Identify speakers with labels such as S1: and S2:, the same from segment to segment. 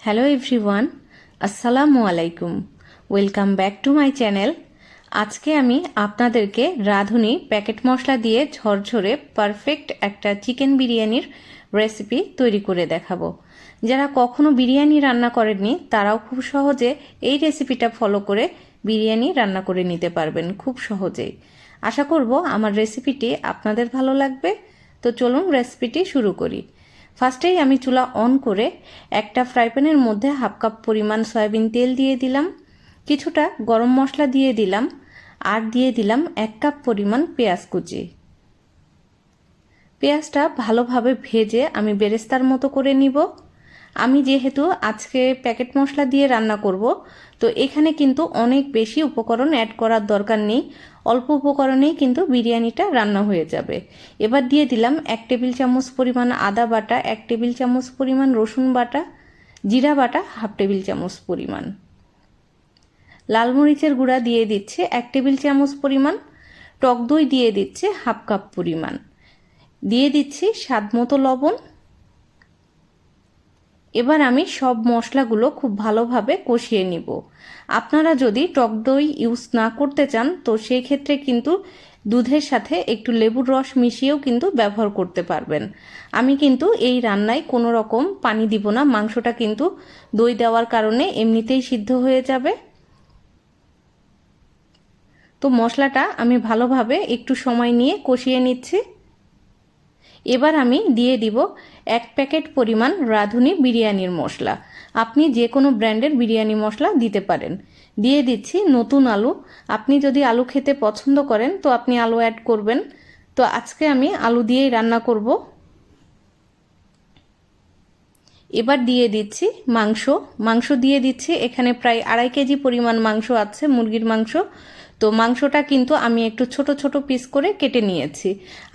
S1: Hello everyone, আসসালামু আলাইকুম। Welcome back to my channel. আজকে আমি আপনাদেরকে রাঁধুনি প্যাকেট মশলা দিয়ে ঝরঝরে পারফেক্ট একটা চিকেন বিরিয়ানির রেসিপি তৈরি করে দেখাবো। যারা কখনো বিরিয়ানি রান্না করেননি তারাও খুব সহজে এই রেসিপিটা ফলো করে বিরিয়ানি রান্না করে নিতে পারবেন খুব সহজেই। আশা করব আমার রেসিপিটি আপনাদের ভালো লাগবে। তো চলুন রেসিপিটি শুরু করি। ফার্স্টেই আমি চুলা অন করে একটা ফ্রাই প্যানের মধ্যে হাফ কাপ পরিমাণ সয়াবিন তেল দিয়ে দিলাম, কিছুটা গরম মশলা দিয়ে দিলাম, আর দিয়ে দিলাম 1 কাপ পরিমাণ পেঁয়াজ কুচি। পেঁয়াজটা ভালোভাবে ভেজে আমি বেরেস্তার মতো করে নিব। আমি যেহেতু আজকে প্যাকেট মশলা দিয়ে রান্না করব, তো এখানে কিন্তু অনেক বেশি উপকরণ অ্যাড করার দরকার নেই, অল্প উপকরণেই কিন্তু বিরিয়ানিটা রান্না হয়ে যাবে। এবার দিয়ে দিলাম 1 টেবিল চামচ পরিমাণ আদা বাটা, 1 টেবিল চামচ পরিমাণ রসুন বাটা, জিরা বাটা হাফ টেবিল চামচ পরিমাণ, লাল মরিচের গুঁড়া দিয়ে দিচ্ছে 1 টেবিল চামচ পরিমাণ, টক দই দিয়ে দিচ্ছে হাফ কাপ পরিমাণ, দিয়ে দিচ্ছি স্বাদ মতো লবণ। এবার আমি সব মশলাগুলো খুব ভালোভাবে কষিয়ে নিব। আপনারা যদি টক দই ইউজ না করতে চান তো সেই ক্ষেত্রে কিন্তু দুধের সাথে একটু লেবুর রস মিশিয়েও কিন্তু ব্যবহার করতে পারবেন। আমি কিন্তু এই রান্নায় কোনো রকম পানি দিব না, মাংসটা কিন্তু দই দেওয়ার কারণে এমনিতেই সিদ্ধ হয়ে যাবে। তো মশলাটা আমি ভালোভাবে একটু সময় নিয়ে কষিয়ে নিচ্ছি। এবার আমি দিয়ে দিব 1 প্যাকেট পরিমাণ রাঁধুনি বিরিয়ানির মশলা। আপনি যে কোনো ব্র্যান্ডের বিরিয়ানি মশলা দিতে পারেন। দিয়ে দিচ্ছি নতুন আলু। আপনি যদি আলু খেতে পছন্দ করেন তো আপনি আলু অ্যাড করবেন। তো আজকে আমি আলু দিয়েই রান্না করব। এবার দিয়ে দিচ্ছি মাংস দিয়ে দিচ্ছি। এখানে প্রায় 2.5 কেজি পরিমাণ মাংস আছে, মুরগির মাংস। তো মাংসটা কিন্তু আমি একটু ছোট ছোট পিস করে কেটে নিয়েছি।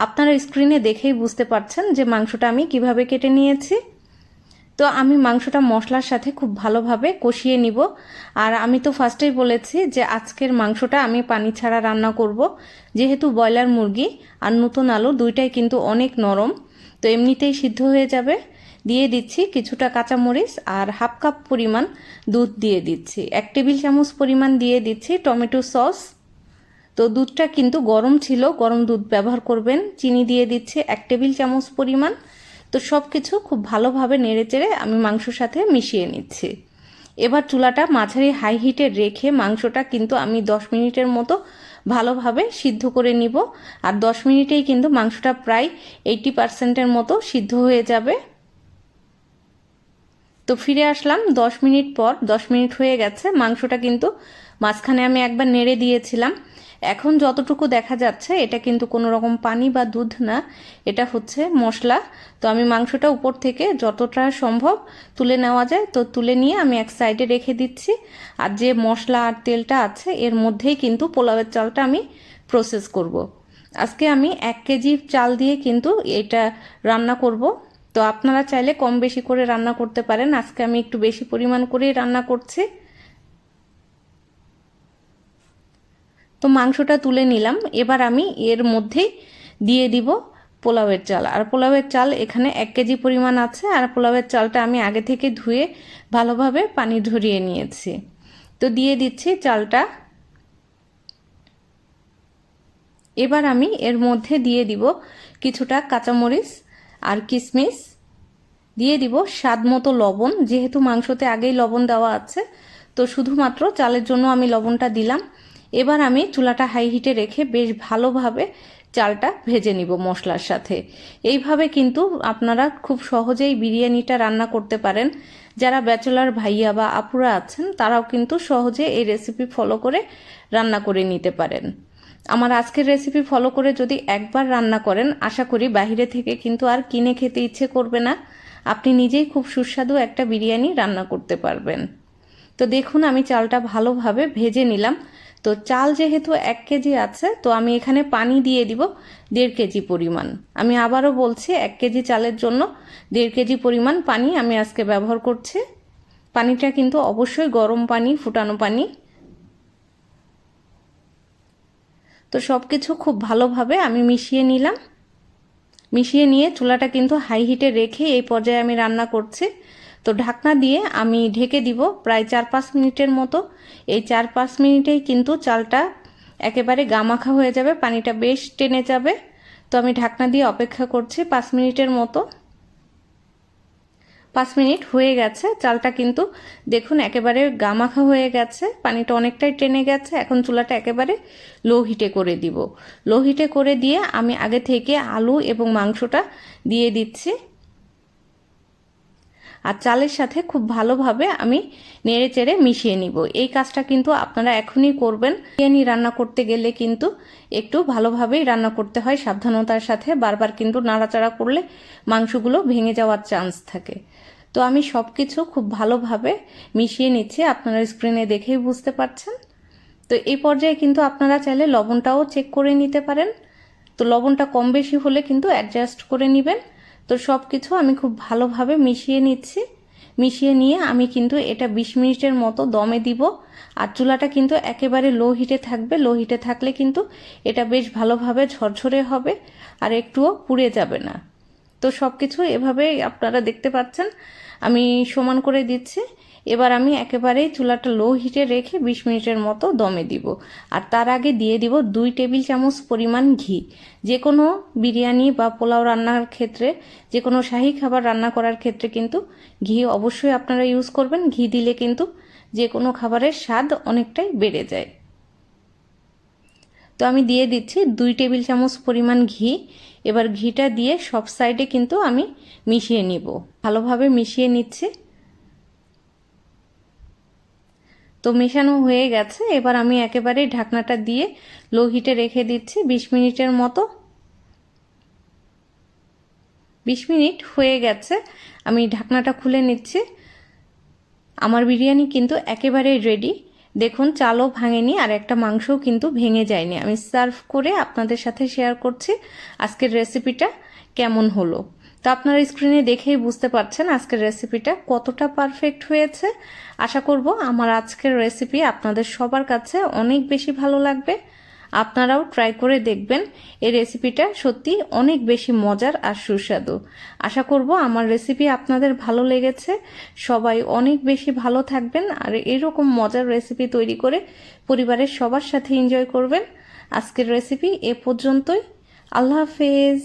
S1: আপনারা স্ক্রিনে দেখেই বুঝতে পারছেন যে মাংসটা আমি কিভাবে কেটে নিয়েছি। তো আমি মাংসটা মশলার সাথে খুব ভালোভাবে কষিয়ে নিব। আর আমি তো ফার্স্টেই বলেছি যে আজকের মাংসটা আমি পানি ছাড়া রান্না করব, যেহেতু ব্রয়লার মুরগি আর নতুন আলু দুইটাই কিন্তু অনেক নরম, তো এমনিতেই সিদ্ধ হয়ে যাবে। দিয়ে দিচ্ছি কিছুটা কাঁচামরিচ আর হাফ কাপ পরিমাণ দুধ দিয়ে দিচ্ছি। 1 টেবিল চামচ পরিমাণ দিয়ে দিচ্ছি টমেটো সস। তো দুধটা কিন্তু গরম ছিল, গরম দুধ ব্যবহার করবেন। চিনি দিয়ে দিচ্ছি 1 টেবিল চামচ পরিমাণ। তো সব কিছু খুব ভালোভাবে নেড়েচেড়ে আমি মাংসর সাথে মিশিয়ে নিচ্ছি। এবার চুলাটা মাঝারি হাই হিটে রেখে মাংসটা কিন্তু আমি 10 মিনিটের মতো ভালোভাবে সিদ্ধ করে নিব। আর 10 মিনিটেই কিন্তু মাংসটা প্রায় 80% মতো সিদ্ধ হয়ে যাবে। তো ফিরে আসলাম 10 মিনিট পর। 10 মিনিট হয়ে গেছে, মাংসটা কিন্তু মাঝখানে আমি একবার নেড়ে দিয়েছিলাম। এখন যতটুকু দেখা যাচ্ছে এটা কিন্তু কোনো রকম পানি বা দুধ না, এটা হচ্ছে মশলা। তো আমি মাংসটা উপর থেকে যতটা সম্ভব তুলে নেওয়া যায় তো তুলে নিয়ে আমি এক সাইডে রেখে দিচ্ছি। আর যে মশলা আর তেলটা আছে এর মধ্যেই কিন্তু পোলাওয়ের চালটা আমি প্রসেস করব। আজকে আমি 1 কেজি চাল দিয়ে কিন্তু এটা রান্না করব। তো আপনারা চাইলে কম বেশি করে রান্না করতে পারেন, আজকে আমি একটু বেশি পরিমাণ করেই রান্না করছি। তো মাংসটা তুলে নিলাম। এবার আমি এর মধ্যেই দিয়ে দিব পোলাওয়ের চাল। আর পোলাওয়ের চাল এখানে 1 কেজি পরিমাণ আছে। আর পোলাওয়ের চালটা আমি আগে থেকে ধুয়ে ভালোভাবে পানি ঝরিয়ে নিয়েছি। তো দিয়ে দিচ্ছি চালটা। এবার আমি এর মধ্যে দিয়ে দিব কিছুটা কাঁচামরিচ আর কিশমিশ, দিয়ে দিব স্বাদ মতো লবণ। যেহেতু মাংসতে আগেই লবণ দেওয়া আছে তো শুধুমাত্র চালের জন্য আমি লবণটা দিলাম। এবার আমি চুলাটা হাই হিটে রেখে বেশ ভালোভাবে চালটা ভেজে নিব মশলার সাথে। এইভাবে কিন্তু আপনারা খুব সহজেই বিরিয়ানিটা রান্না করতে পারেন। যারা ব্যাচেলর ভাইয়া বা আপুরা আছেন তারাও কিন্তু সহজে এই রেসিপি ফলো করে রান্না করে নিতে পারেন। আমার আজকের রেসিপি ফলো করে যদি একবার রান্না করেন আশা করি বাইরে থেকে কিন্তু আর কিনে খেতে ইচ্ছে করবে না। আপনি নিজেই খুব সুস্বাদু একটা বিরিয়ানি রান্না করতে পারবেন। তো দেখুন আমি চালটা ভালোভাবে ভেজে নিলাম। তো চাল যেহেতু 1 কেজি আছে তো আমি এখানে পানি দিয়ে দিব 1.5 কেজি পরিমাণ। আমি আবারও বলছি 1 কেজি চালের জন্য 1.5 কেজি পরিমাণ পানি আমি আজকে ব্যবহার করছি। পানিটা কিন্তু অবশ্যই গরম পানি, ফুটানো পানি। তো সব কিছু খুব ভালোভাবে আমি মিশিয়ে নিলাম। মিশিয়ে নিয়ে চুলাটা কিন্তু হাই হিটে রেখে এই পর্যায়ে আমি রান্না করছি। তো ঢাকনা দিয়ে আমি ঢেকে দিব প্রায় 4-5 মিনিটের মতো। এই 4-5 মিনিটেই কিন্তু চালটা একেবারে গামাখা হয়ে যাবে, পানিটা বেশ টেনে যাবে। তো আমি ঢাকনা দিয়ে অপেক্ষা করছি 5 মিনিটের মতো। 5 মিনিট হয়ে গেছে, চালটা কিন্তু দেখুন একেবারে গামাখা হয়ে গেছে, পানিটা অনেকটাই টেনে গেছে। এখন চুলাটা একেবারে লো হিটে করে দিব। লো হিটে করে দিয়ে আমি আগে থেকে আলু এবং মাংসটা দিয়ে দিচ্ছি, আর চালের সাথে খুব ভালোভাবে আমি নেড়ে চেড়ে মিশিয়ে নিব। এই কাজটা কিন্তু আপনারা এখনই করবেন। বিরিয়ানি রান্না করতে গেলে কিন্তু একটু ভালোভাবেই রান্না করতে হয়, সাবধানতার সাথে। বারবার কিন্তু নাড়াচাড়া করলে মাংসগুলো ভেঙে যাওয়ার চান্স থাকে। তো আমি সব কিছু খুব ভালোভাবে মিশিয়ে নিচ্ছি, আপনারা স্ক্রিনে দেখেই বুঝতে পারছেন। তো এই পর্যায়ে কিন্তু আপনারা চাইলে লবণটাও চেক করে নিতে পারেন। তো লবণটা কম বেশি হলে কিন্তু অ্যাডজাস্ট করে নেবেন। তো সব কিছু আমি খুব ভালোভাবে মিশিয়ে নিচ্ছি। মিশিয়ে নিয়ে আমি কিন্তু এটা 20 মিনিটের মতো দমে দিব। আর চুলাটা কিন্তু একেবারে লো হিটে থাকবে। লো হিটে থাকলে কিন্তু এটা বেশ ভালোভাবে ঝরঝরে হবে আর একটুও পুড়ে যাবে না। তো সব কিছু এভাবে আপনারা দেখতে পাচ্ছেন, আমি সমান করে দিচ্ছি। এবার আমি একেবারেই চুলাটা লো হিটে রেখে 20 মিনিটের মতো দমে দিব। আর তার আগে দিয়ে দিব 2 টেবিল চামচ পরিমাণ ঘি। যে কোনো বিরিয়ানি বা পোলাও রান্নার ক্ষেত্রে, যে কোনো শাহী খাবার রান্না করার ক্ষেত্রে কিন্তু ঘি অবশ্যই আপনারা ইউজ করবেন। ঘি দিলে কিন্তু যে কোনো খাবারের স্বাদ অনেকটাই বেড়ে যায়। তো আমি দিয়ে দিচ্ছি 2 টেবিল চামচ পরিমাণ ঘি। এবার ঘিটা দিয়ে সব সাইডে কিন্তু আমি মিশিয়ে নিব, ভালোভাবে মিশিয়ে নিচ্ছি। তো মেশানো হয়ে গেছে, এবার আমি একেবারে ঢাকনাটা দিয়ে লো হিটে রেখে দিচ্ছি 20 মিনিটের মতো। 20 মিনিট হয়ে গেছে, আমি ঢাকনাটা খুলে নিচ্ছি। আমার বিরিয়ানি কিন্তু একেবারে রেডি। দেখুন চালও ভাঙেনি আর একটা মাংসও কিন্তু ভেঙে যায়নি। আমি সার্ভ করে আপনাদের সাথে শেয়ার করছি আজকের রেসিপিটা কেমন হলো। তো আপনারা স্ক্রিনে দেখেই বুঝতে পারছেন আজকের রেসিপিটা কতটা পারফেক্ট হয়েছে। আশা করব আমার আজকের রেসিপি আপনাদের সবার কাছে অনেক বেশি ভালো লাগবে। আপনারাও ট্রাই করে দেখবেন, এই রেসিপিটা সত্যি অনেক বেশি মজার আর সুস্বাদু। আশা করব আমার রেসিপি আপনাদের ভালো লেগেছে। সবাই অনেক বেশি ভালো থাকবেন আর এরকম মজার রেসিপি তৈরি করে পরিবারের সবার সাথে এনজয় করবেন। আজকের রেসিপি এ পর্যন্তই। আল্লাহ হাফেজ।